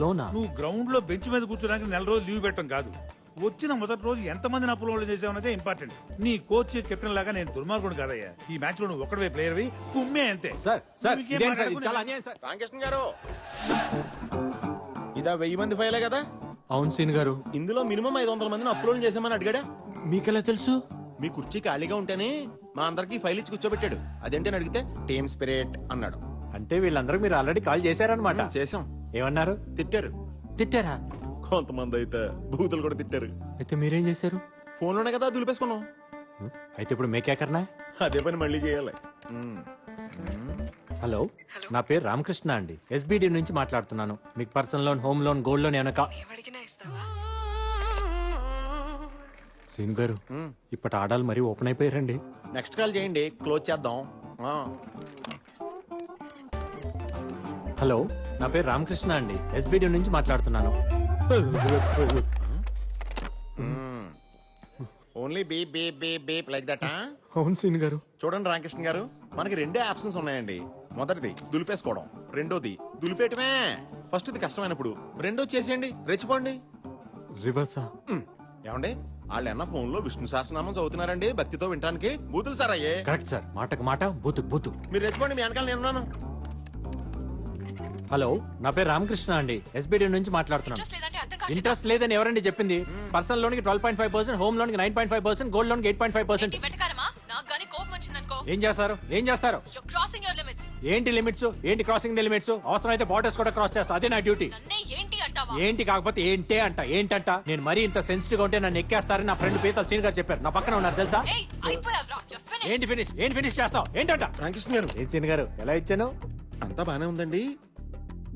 లోనా? నువ్వు గ్రౌండ్ లో బెంచ్ మీద కూర్చోడానికి నెల రోజులు లీవ్ పెట్టడం కాదు, వచ్చిన మొదటి రోజు ఎంతమందిని అప్లోడ్ చేసావన్నదే ఇంపార్టెంట్. నీ కోచ్ కెప్టెన్ లాగా నేను దుర్మార్గుడు కాదయ్యా. ఈ మ్యాచ్ లో నువ్వు ఒక్కడే ప్లేయర్ వి, కుమ్మే అంతే. సార్ సార్ నువ్వు ఇంకేం ఇదేం సార్? ఇది మాట్లాడకు. చాలా అన్యాయం సార్. రామకృష్ణ గారు, ఇదా 1000 మంది ఫైలే కదా? అవును సీన్ గారు. ఇందులో మినిమం 500 మందిని అప్లోడ్ చేసామని అడిగాడా? మీకెలా తెలుసు? మీ కుర్చీ ఖాళీగా ఉంటేనే మా అందరికి ఫైల్ ఇచ్చి కూర్చోబెట్టాడు. అదేంటని అడిగితే టీమ్ స్పిరిట్ అన్నాడు. అంటే వీళ్ళందరూ మీరు ఆల్రెడీ కాల్ చేశారనమాట. చేసాం. ఏమన్నారు? తిట్టారు. తిట్టారా? కొంతమంది అయితే బూతులు కూడా తిట్టారు. అయితే మీరేం చేశారు? ఫోన్లోనే కదా దులిపేసుకున్నాం. అయితే ఇప్పుడు మేకేకర్నా? అదే పని మళ్ళీ చేయాలి. హలో, నా పేరు రామకృష్ణ అండి. ఎస్బిడి నుంచి మాట్లాడుతున్నాను. మీకు personal loan, home loan, gold loan ఏమైనా ఏమడిగినా ఇస్తావా? సీన్ గారు, ఇప్పటి ఆడాలు మరీ ఓపెన్ అయిపోయారండి. నెక్స్ట్ కాల్ చేయండి, క్లోజ్ చేద్దాం. హలో, నా పేరు రామకృష్ణ అండి. ఎస్బిడి నుంచి మాట్లాడుతున్నాను. Only beep beep beep beep like that. అవును సీన్ గారు. చూడండి రామకృష్ణ గారు, మనకి రెండే ఆప్షన్స్ ఉన్నాయండి. మొదటిది దులిపేసుకోవడం, రెండోది దులిపేయటమే. ఫస్ట్ది కష్టమైనప్పుడు రెండో చేసేయండి, రెచ్చిపోండి. రివర్సా? ఏమండి, వాళ్ళు అన్న ఫోన్ లో విష్ణు సహస్రనామం చదువుతున్నారండి భక్తితో వినడానికి. బూతులు సార్ అయ్యే. కరెక్ట్ సార్, మాటకు మాట, బూతుకు బూతు. మీరు రెచ్చిపోండి, మీ వెనకాల నేనున్నాను. హలో, నా పేరు రామకృష్ణ అండి. ఎస్బిడి నుంచి మాట్లాడుతున్నాను. ఇంట్రెస్ట్ లేదంటే అర్థం కావట్లేదా? ఇంట్రెస్ట్ లేదని ఎవరండి చెప్పింది? పర్సనల్ లోన్ కి 12.5%, హోమ్ లోన్ కి 9.5%, గోల్డ్ లోన్ కి 8.5%. ఏంటి వెటకారమా? నాకు గానీ కోపం వచ్చిందనుకో. ఏం చేస్తారు? ఏం చేస్తారు? You're crossing your limits. ఏంటి లిమిట్స్? ఏంటి క్రాసింగ్ ది లిమిట్స్? అవసరమైతే బార్డర్స్ కూడా క్రాస్ చేస్తా, అదే నా డ్యూటీ. నన్నే ఏంటి అంటావా? ఏంటి కాకపోతే ఏంటే అంట. ఏంటంట? నేను మరీ ఇంత సెన్సిటివ్ గా ఉంటే నన్ను ఎక్కేస్తారని నా ఫ్రెండ్ పీతల్ సీన్ గారు చెప్పారు. నా పక్కన ఉన్నారు తెలుసా? ఏయ్, అయిపోయావురా. You're finished. ఏంటి ఫినిష్? ఏంటి ఫినిష్ చేస్తావు? ఏంటంట? రామకృష్ణ గారు, ఏం సీన్ గారు, ఎలా ఇచ్చాను? అంతా బానే ఉందండి.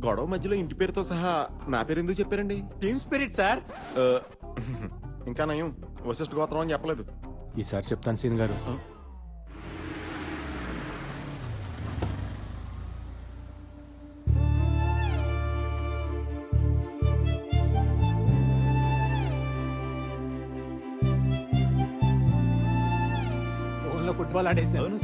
గొడవ మధ్యలో ఇంటి పేరుతో సహా నా పేరు ఎందుకు చెప్పారండి? Team spirit sir. ఇంకా నయం, వశిష్ఠ గోత్రం అని చెప్పలేదు. ఈసారి చెప్తాను సీన్ గారు. ఫోన్లో ఫుట్బాల్ ఆడేసాను.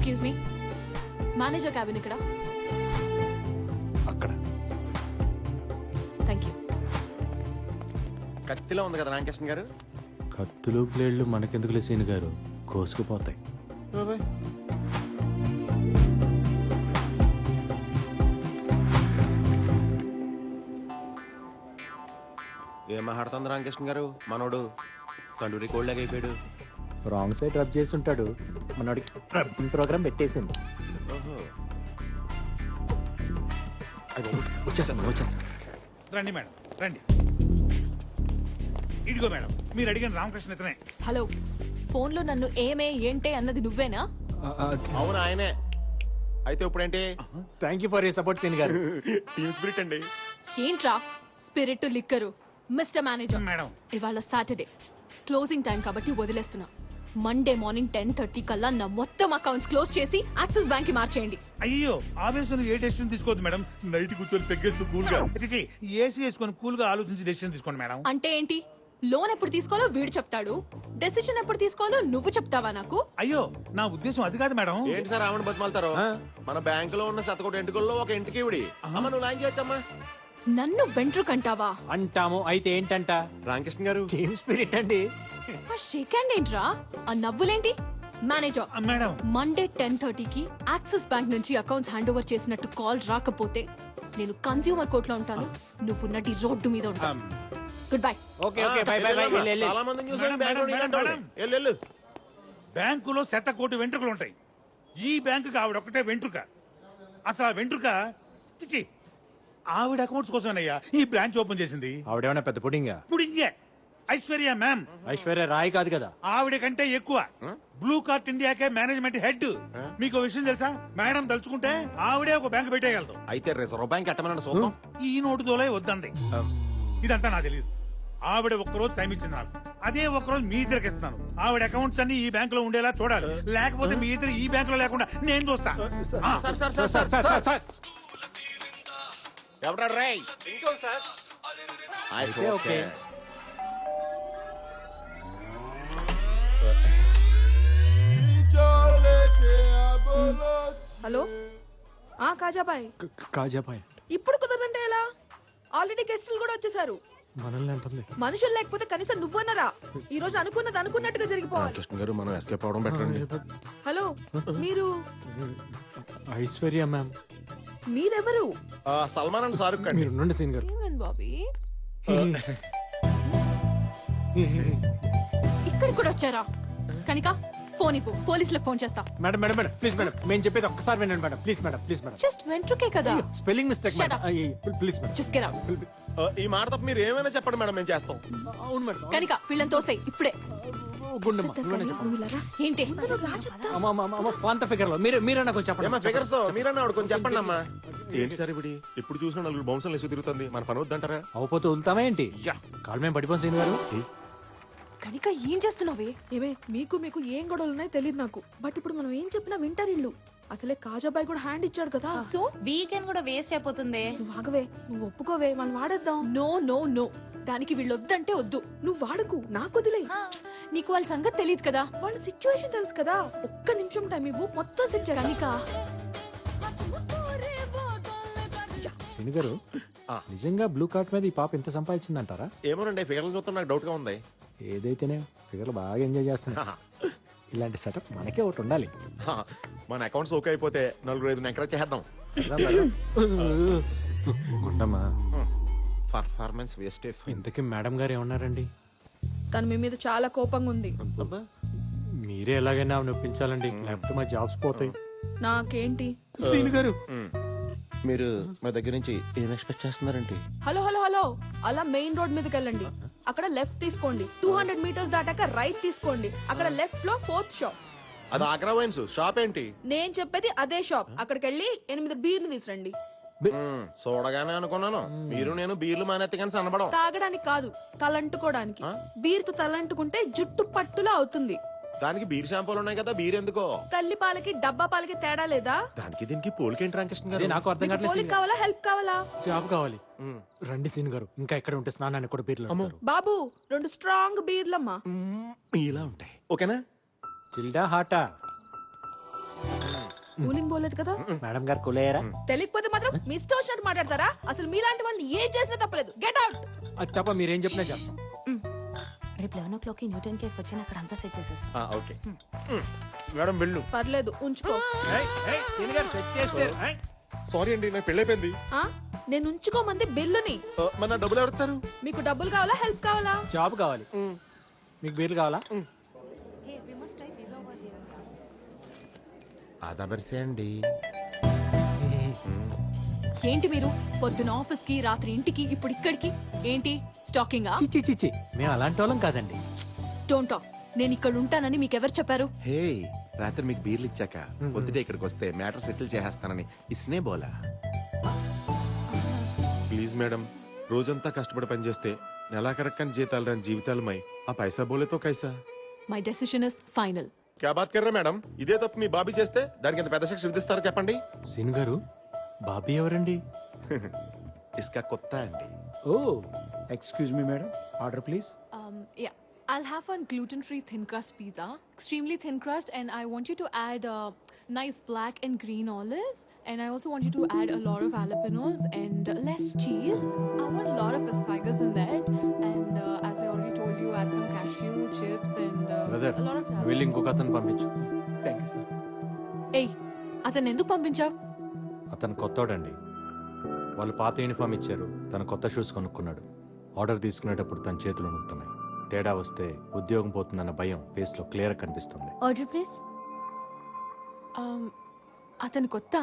Excuse me. మేనేజర్ క్యాబిన్ ఇక్కడ. అక్కడ థ్యాంక్ యూ. కత్తిలో ఉంది కదా రామకృష్ణ గారు. కత్తులు ప్లేడ్లు మనకెందుకులే సీన్ గారు, కోసుకుపోతాయి. బాబాయ్. ఏం మాట్లాడుతుంది రామకృష్ణ గారు? మనోడు తండూరి కోళ్ళగా అయిపోయాడు. రాంగ్ సైడ్ రబ్ చేసి ఉంటాడు. మనోడికి రబ్బింగ్ ప్రోగ్రామ్ పెట్టేసింది. ఓహో. వచ్చేస్తాను. రండి మేడం, రండి. ఇదిగో మేడం, మీరు అడిగిన రామకృష్ణ ఇతనే. హలో, ఫోన్ లో నన్ను ఏమే ఏంటే అన్నది నువ్వేనా? అవును ఆయనే. అయితే ఇప్పుడేంటి? Thank you for you support సీన్ గారు. టీమ్ స్పిరిట్ అండి. ఏంట్రా spirit liquor? Mister manager, madam. ఇవాళ సాటర్డే క్లోజింగ్ టైం కాబట్టి వదిలేస్తున్నా. మండే మార్నింగ్ 10:30 కల్లా నా మొత్తం అకౌంట్స్ క్లోజ్ చేసి యాక్సిస్ బ్యాంక్ కి మార్చేయండి. అయ్యో, ఆవేశంలో ఏ డెసిషన్ తీసుకోవద్దు మేడం. నైట్ కూర్చొని పెగ్గేస్తూ కూల్ గా ఏసీ వేసుకొని కూల్ గా ఆలోచించి డెసిషన్ తీసుకోండి మేడం. అంటే ఏంటి? లోన్ ఎప్పుడు తీసుకోవాలో వీడు చెప్తాడు, డెసిషన్ ఎప్పుడు తీసుకోవాలో నువ్వు చెప్తావా నాకు? అయ్యో, నా ఉద్దేశం అది కాదు మేడం. ఏంటి సార్ ఆవిడ బతిమాలతారు? మన బ్యాంక్ లో ఉన్న శతకోటి ఎంటుకల్లో ఒక ఇంటికి ఇవిడి. అమ్మ నువ్వు లాంచ్ చేయొచ్చమ్మా. నన్ను వెంట్రుకంటావా? అంటాము. అయితే ఏంటంట? రామకృష్ణ గారు, టీమ్ స్పిరిట్ అండి. ఆ షేక్ హ్యాండ్ ఏంట్రా? ఆ నవ్వులేంటి? మేనేజర్, మేడం, మండే 10:30కి యాక్సిస్ బ్యాంక్ నుంచి అకౌంట్స్ హ్యాండ్ ఓవర్ చేసినట్టు కాల్ రాకపోతే నేను కన్స్యూమర్ కోర్ట్ లో ఉంటాను, నువ్వు నటి రోడ్డు మీద ఉంటాను. Good bye. Okay okay, by by by. చాలా మందిని చూసాను మేడం, బ్యాంక్ లో మేడం, నీలాంటి మేడం. వాళ్ళు. వెళ్ళు. బ్యాంకులో 100 కోటి వెంట్రుకలు ఉంటాయి. ఈ బ్యాంకుకి ఆవిడ ఒకటే వెంట్రుక. అసలు ఆ వెంట్రుక చిచి ఆవిడ అకౌంట్స్ కోసమేనయ్యా ఈ బ్రాంచ్ ఓపెన్ చేసింది. ఆవిడేమన్నా పెద్ద పుడింగా? ఇప్పుడు ఇంకే ఐశ్వర్య మ్యామ్. ఐశ్వర్య రాయ్ కాదు కదా. ఆవిడ కంటే ఎక్కువ. బ్లూ కార్ట్ ఇండియాకే మేనేజ్మెంట్ హెడ్. మీకు విషయం తెలుసా? మేడం తలుచుకుంటే ఆవిడే ఒక బ్యాంక్ పెట్టేయగలదు. అయితే రిజర్వ్ బ్యాంక్ ఎట్టమనండి చూద్దాం. ఈ నోటు దోలే వద్దంది. ఇదంతా నాకు తెలియదు. ఆవిడ ఒక్కరోజు టైం ఇచ్చింది నాకు. అదే ఒక్కరోజు మీ ఇద్దరికి ఇస్తాను. ఆవిడ అకౌంట్స్ అన్ని ఈ బ్యాంక్ లో ఉండేలా చూడాలి. లేకపోతే మీ ఇద్దరు ఈ బ్యాంక్ లో లేకుండా నేను చూస్తా. Sir sir sir sir sir ఎవడా రేయ్ అయితే ఓకే. హలో కాజాబాయ్ కాజాబాయ్ ఇప్పుడు కుదరదంటే ఎలా? ఆల్రెడీ గెస్టులు కూడా వచ్చేసారు. మనల్ని అంటుంది. మనుషులు లేకపోతే కనీసం నువ్వన్నరా? ఈ రోజు అనుకున్నది అనుకున్నట్టుగా జరిగిపోవాలి. కృష్ణ గారు మనం ఎస్కేప్ అవడం బెటర్ అండి. హలో, మీరు ఐశ్వర్య మ్యామ్. మీరెవరు? సల్మాన్ అండ్ షారుఖ్ అండి. మీరు ఉండండి సీన్ గారు. ఏమైంది బాబీ? ఇక్కడికి కూడా వచ్చారా? కనిక ఫోన్ ఇవ్వు, పోలీసులకు ఫోన్ చేస్తా. Madam madam madam please madam, మేము చెప్పేది ఒక్కసారి వినండి madam. Please madam, please madam. Just వెంట్రుకే కదా. Spelling mistake Shut madam. up. Please madam. Just get out. ఈ మాట తప్ప మీరు ఏమైనా చెప్పండి మేడం, మేము చేస్తాం. అవును మేడం. కనిక వీళ్ళని తోసేయ్ ఇప్పుడే. గుండమ్మ నువ్వేనా చెప్పండి. నువ్వు ఇలారా? ఏంటి? అమ్మ అమ్మ అమ్మ పాంత ఫిగర్ లో మీరేనా కొంచెం చెప్పండి. ఏమా ఫిగర్స్ మీరన్నా ఆవిడ కొంచెం చెప్పండి అమ్మా. ఏంటి సార్ ఇప్పుడు ఎప్పుడు చూసినా నలుగురు బౌన్సర్లు వేసి తిరుగుతుంది, మన పని వద్దంటారా? అవపోతే వదులుతామా ఏంటి? యా. కాలు మేము పడిపోం సీన్ గారు. కనిక ఏం చేస్తున్నావే? ఏమే మీకు ఏం గొడవలు ఉన్నాయో తెలియదు నాకు. బట్ ఇప్పుడు మనం ఏం చెప్పినా వింటారు ఇల్లు. అసలే కాజాబాయ్ కూడా హ్యాండ్ ఇచ్చాడు కదా. సో వీకెండ్ కూడా వేస్ట్ అయిపోతుంది. నువ్వు ఆగవే, నువ్వు ఒప్పుకోవే, మనం వాడేద్దాం. నో నో నో, దానికి వీళ్ళు వద్దంటే వద్దు. నువ్వు వాడకు, నాకు వదిలే. నీకు వాళ్ళ సంగతి తెలియదు కదా. వాళ్ళ సిచ్యువేషన్ తెలుసు కదా. ఒక్క నిమిషం టైం ఇవ్వు, మొత్తం సెట్ చేయాలి. కనిక సీన్ గారు నిజంగా బ్లూ కార్ట్ మీద ఈ పాప ఎంత సంపాదించిందంటారా? ఏమోనండి ఫిగర్లు చూస్తే నాకు డౌట్ గా ఉంది. ఏదైతేనే ఫిగర్లు బాగా ఎంజాయ్ చేస్తున్నా. ఇలాంటి సెటప్ మనకే ఒకటి ఉండాలి. మన అకౌంట్స్ ఓకే అయిపోతే నలుగురు ఐదు ఎంకరేజ్ చేద్దాం. ఉండమ్మా. Performance waste. ఇంతకీ మేడం గారు ఏమన్నారండి? తను మీ మీద చాలా కోపంగా ఉంది. మీరే ఎలాగైనా ఆమెను ఒప్పించాలండి, లేకపోతే మా జాబ్స్ పోతాయి. నాకేంటి? సీన్ గారు మీరు మా దగ్గర నుంచి ఏం ఎక్స్పెక్ట్ చేస్తున్నారంటే? హలో హలో హలో, అలా మెయిన్ రోడ్ మీదకి వెళ్ళండి. అక్కడ లెఫ్ట్ తీసుకోండి. 200 మీటర్స్ దాటాక రైట్ తీసుకోండి. అక్కడ లెఫ్ట్ లో 4th షాప్. అది ఆగ్రా వైన్స్ షాప్ ఏంటి? నేను చెప్పేది అదే షాప్. అక్కడికి వెళ్ళి 8 బీర్లు తీసురండి. చూడగానే అనుకున్నాను మీరు నేను బీర్లు మానేత్తే కానీ సన్నబడం. తాగడానికి కాదు, తలంటుకోవడానికి. బీర్తో తలంటుకుంటే జుట్టు పట్టులా అవుతుంది. దానికి బీర్ షాంపూలు ఉన్నాయి కదా, బీర్ ఎందుకో? తల్లి పాలకి డబ్బా పాలకి తేడా లేదా? దానికి దీనికి పోలికేంటి రామకృష్ణ గారు? అదే నాకు అర్థం మీకు కావట్లేదు. పోలిక కావాలా, హెల్ప్ కావాలా? జాబ్ కావాలి. రండి సీన్ గారు, ఇంకా ఎక్కడ ఉంటే స్నానాన్ని కూడా బీర్లు అమ్ముతారు. బాబు 2 స్ట్రాంగ్ బీర్లమ్మా. ఇలా ఉంటాయి ఓకేనా? చిల్డా హాటా? కూలింగ్ పోలేదు కదా? మేడం గారు కులేయరా? తెలియకపోతే మాత్రం మీ ఇష్టం వచ్చినట్టు మాట్లాడతారా? అసలు మీలాంటి వాళ్ళని ఏం చేసినా తప్పలేదు. Get out. అది తప్ప మీరేం చెప్పినా చేస్తాం. రేపు 11 o'clock న్యూటన్ కేఫ్ వచ్చి అక్కడ అంతా సెట్ చేసేస్తాం. ఓకే మేడం వెళ్ళు. పర్లేదు, ఉంచుకో. సారీ అండి నాకు పెళ్ళైపోయింది. ఆ? నేను ఉంచుకోమంది బిల్లుని. మన డబ్బులు ఎవరుతారు? మీకు డబ్బులు కావాలా, హెల్ప్ కావాలా? జాబ్ కావాలి. మీకు బీర్లు కావాలా? ఆదాబరిసే అండి. ఏంటి మీరు పొద్దున ఆఫీస్ కి, రాత్రి ఇంటికి, ఇప్పుడు ఇక్కడికి ఏంటి? స్టాకింగ్? చిచి చిచి, మేము అలాంటి వాళ్ళం కాదండి. Don't talk. నేను ఇక్కడ ఉంటానని మీకు ఎవరు చెప్పారు? హే, రాత్రి మీకు బీర్లు ఇచ్చాక పొద్దుటే ఇక్కడికి వస్తే మ్యాటర్ సెటిల్ చేసేస్తానని ఇస్నే బోలా. ప్లీజ్ మేడం, రోజంతా కష్టపడి పనిచేస్తే నెలాఖరక్కని జీతాలు రాని జీవితాలమై ఆ పైసా బోలేతో కైసా. My decision is final. క్యా బాత్ కర్రా మేడం? ఇదే తప్పు మీ బాబీ చేస్తే దానికి ఎంత పెద్ద శిక్ష విధిస్తారో చెప్పండి. సీన్ గారు, బాబీ ఎవరండి? ఇస్కా కొత్త అండి. ఓ, Excuse me, madam. Order, please. Yeah, I'll have one gluten-free thin crust pizza, extremely thin crust, and I want you to add nice black and green olives, and I also want you to add a lot of jalapenos and less cheese. I want a lot of asparagus in that, and as I already told you, add some cashew chips and brother a lot of వెళ్ళి ఇంకొక అతను పంపించు. Thank you, sir. Hey, అతను ఎందుకు పంపించావు? అతను కొత్తోడండి. వాళ్ళు పాత uniform ఇచ్చారు, తన కొత్త షూస్ కొనుక్కున్నాడు. ఆర్డర్ తీసుకునేటప్పుడు తన చేతులు నొక్కుతున్నాయి. తేడా వస్తే ఉద్యోగం పోతుందన్న భయం ఫేస్లో క్లియర్ కనిపిస్తుంది. Order please. అతను కొత్త?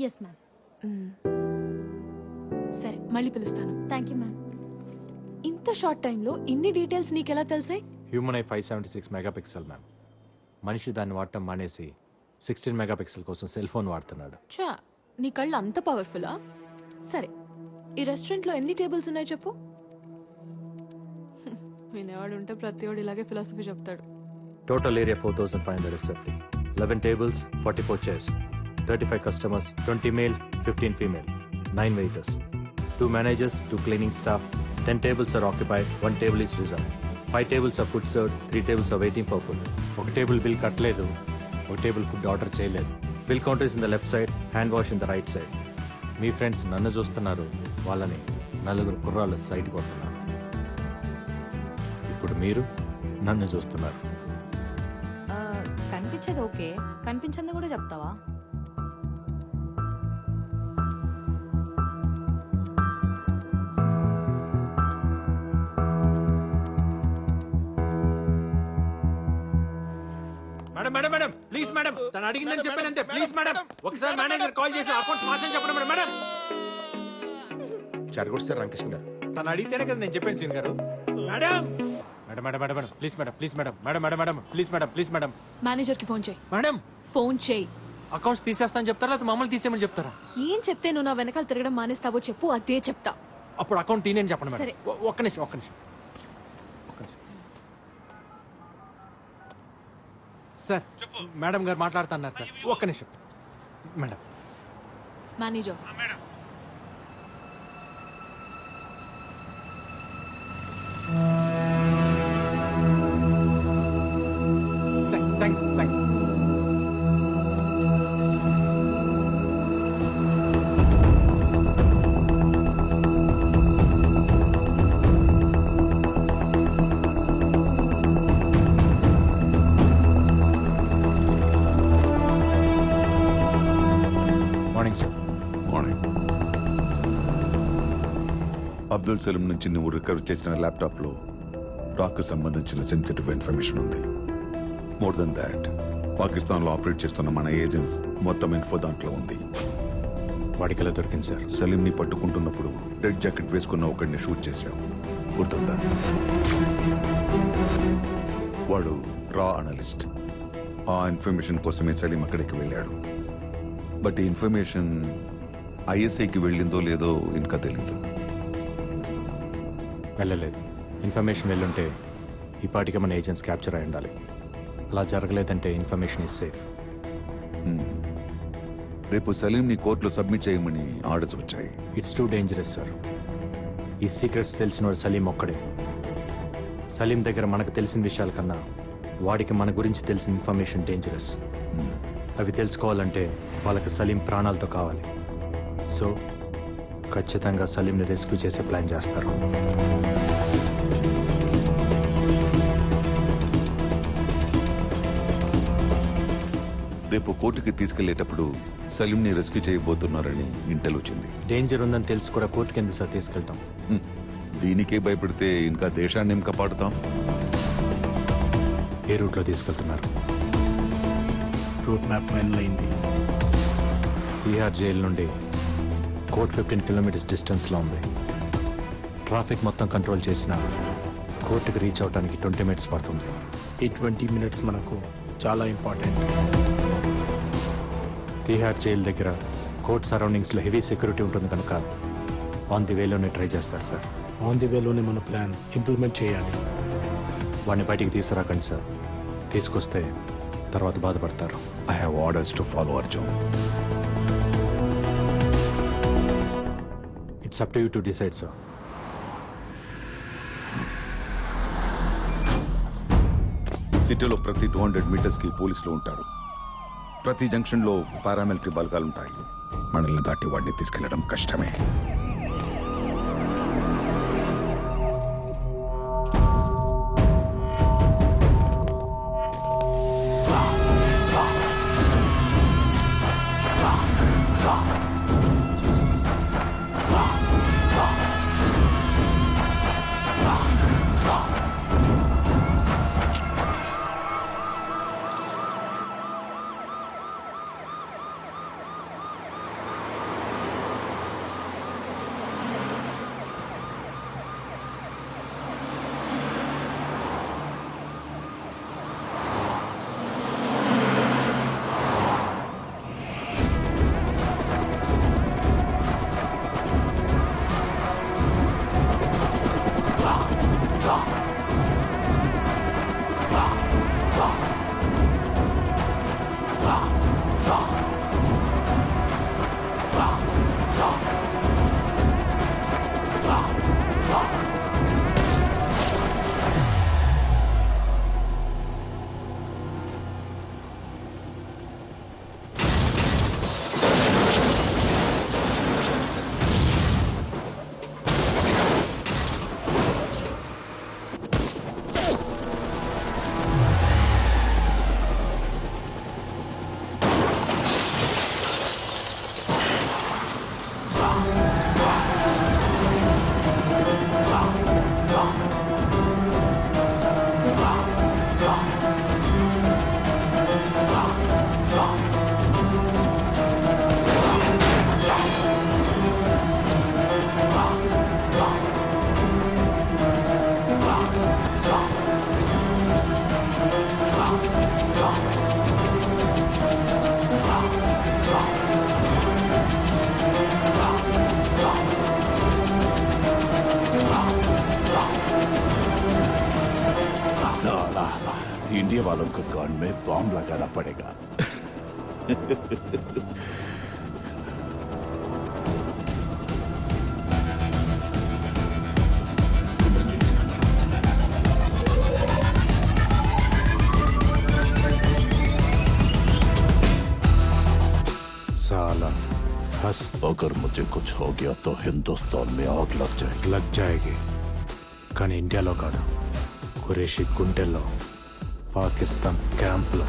Yes ma'am. సరే, మళ్ళీ పిలుస్తాను. Thank you ma'am. ఇంత షార్ట్ టైంలో ఇన్ని డీటెయిల్స్ నీకెలా తెలిసాయి? Human eye 576 megapixel ma'am. మనిషి దాన్ని వాడటం మానేసి 16 మెగాపిక్సెల్ కోసం సెల్ ఫోన్ వాడుతున్నాడు. చా, నీ కళ్ళు అంత పవర్ఫుల్లా? సరే, ఈ రెస్టారెంట్లో ఎన్ని టేబుల్స్ ఉన్నాయి చెప్పు. వినేవాడు ఉంటే ప్రతివాడు ఇలాగే ఫిలాసఫీ చెప్తాడు. Total area 4570. 11 tables, 44 chairs, 35 customers, 20 male, 15 female. 9 waiters, 2 managers, 2 cleaning staff, 10 tables are occupied, 1 table is reserved. 5 tables are food served, 3 tables are waiting for food. ఒక టేబుల్ బిల్ కట్టలేదు, ఒక టేబుల్ ఫుడ్ ఆర్డర్ చేయలేదు. Bill counter is in the left side, hand wash in the right side. Me friends నన్ను చూస్తున్నారు, వాళ్ళని నలుగురు కుర్రాళ్ళు site కొడుతున్నారు. ఇప్పుడు మీరు నన్ను చూస్తున్నారు. కనిపించేది ఓకే, కనిపించింది కూడా చెప్తావా? Madam madam madam please madam, తను అడిగిందని చెప్పానంతే. ప్లీజ్ మేడం, ఒకసారి మేనేజర్ కాల్ చేసి అకౌంట్స్ మార్చని చెప్పండి మేడం. మేడం చెడగొట్టారు రామకృష్ణ గారు. తను అడిగితేనే కదా నేను చెప్పాను సీన్ గారు. Madam madam madam madam madam please madam, please madam, madam madam madam please madam, please madam. Manager కి ఫోన్ చేయి. మేడం ఫోన్ చేయి. అకౌంట్స్ తీసేస్తాను చెప్తారా లేకపోతే మమ్మల్ని తీసేయమని చెప్తారా? ఏం చెప్తే నువ్వు నా వెనకాల తిరగడం మానేస్తావో చెప్పు, అదే చెప్తా. అప్పుడు అకౌంట్ తీనేని చెప్పండి సరే. మేడం. ఒక్క నిమిషం ఒక్క నిమిషం ఒక్క నిమిషం. సార్ మేడం గారు మాట్లాడుతున్నారు సార్, ఒక్క నిమిషం madam. Manager thanks thanks. Morning sir. Morning. Abdul Salim నుంచి నువ్వు రికవర్ చేసిన ల్యాప్టాప్లో డాక్కు సంబంధించిన సెన్సిటివ్ ఇన్ఫర్మేషన్ ఉంది. మోర్ దెన్ దాట్, పాకిస్తాన్లో ఆపరేట్ చేస్తున్న మన ఏజెంట్స్ మొత్తం ఇన్ఫో దాంట్లో ఉంది. వాడికి ఎలా దొరికింది సార్? సలీంని పట్టుకుంటున్నప్పుడు రెడ్ జాకెట్ వేసుకున్న ఒకడిని షూట్ చేశావు, గుర్తుందా? వాడు రా అనలిస్ట్. ఆ ఇన్ఫర్మేషన్ కోసమే సలీం అక్కడికి వెళ్ళాడు. బట్ ఈ ఇన్ఫర్మేషన్ ఐఎస్ఐకి వెళ్ళిందో లేదో ఇంకా తెలీదు. వెళ్ళలేదు. ఇన్ఫర్మేషన్ వెళ్ళుంటే ఈ పాటికి మన ఏజెంట్స్ క్యాప్చర్ అయి ఉండాలి. అలా జరగలేదంటే ఇన్ఫర్మేషన్ ఈజ్ సేఫ్. రేపు సలీంని కోర్టులో సబ్మిట్ చేయమని ఆర్డర్స్ వచ్చాయి. It's too dangerous sir. ఈ సీక్రెట్స్ తెలిసినవాడు సలీం ఒక్కడే. సలీం దగ్గర మనకు తెలిసిన విషయాల కన్నా వాడికి మన గురించి తెలిసిన ఇన్ఫర్మేషన్ డేంజరస్. అవి తెలుసుకోవాలంటే వాళ్ళకి సలీం ప్రాణాలతో కావాలి. సో ఖచ్చితంగా సలీంని రెస్క్యూ చేసే ప్లాన్ చేస్తారు. రేపు కోర్టుకి తీసుకెళ్లేటప్పుడు సలీంని రెస్క్యూ చేయబోతున్నారని ఇంటెల్ వచ్చింది. డేంజర్ ఉందని తెలిసి కూడా కోర్టుకి ఎందుకు సార్ తీసుకెళ్తాం? దీనికే భయపడితే ఇంకా దేశాన్ని ఏం కాపాడుతాం? ఏ రూట్లో తీసుకెళ్తున్నారు? రూట్ మ్యాప్ ఫైనల్ అయింది. తీహార్ జైలు నుండి కోర్ట్ 15 కిలోమీటర్స్ డిస్టెన్స్లో ఉంది. ట్రాఫిక్ మొత్తం కంట్రోల్ చేసిన కోర్టుకి రీచ్ అవడానికి 20 మినిట్స్ పడుతుంది. ఈ 20 మినిట్స్ మనకు చాలా ఇంపార్టెంట్. తీహార్ జైలు దగ్గర కోర్ట్ సరౌండింగ్స్లో హెవీ సెక్యూరిటీ ఉంటుంది కనుక ఆన్ ది వేలోనే ట్రై చేస్తారు సార్. ఆన్ ది వేలోనే మన ప్లాన్ ఇంప్లిమెంట్ చేయాలి. వాడిని బయటికి తీసుకురాకండి సార్. తీసుకొస్తే తర్వాత బాధపడతారు. I have orders to follow Arjun. It's up to you to decide sir. సిటీలో ప్రతి 200 మీటర్స్కి పోలీసులు ఉంటారు. ప్రతి జంక్షన్లో పారామిలిటరీ బలగాలుంటాయి. మనల్ని దాటి వాడిని తీసుకెళ్లడం కష్టమే. इंडिया वालों को कान में बॉम्ब लगाना पड़ेगा। साला बस अगर मुझे कुछ हो गया तो हिंदुस्तान में आग लग जाएगी। కానీ ఇండియాలో కాదు, ఖురేషి గుంటెల్లో, పాకిస్తాన్ క్యాంప్లో.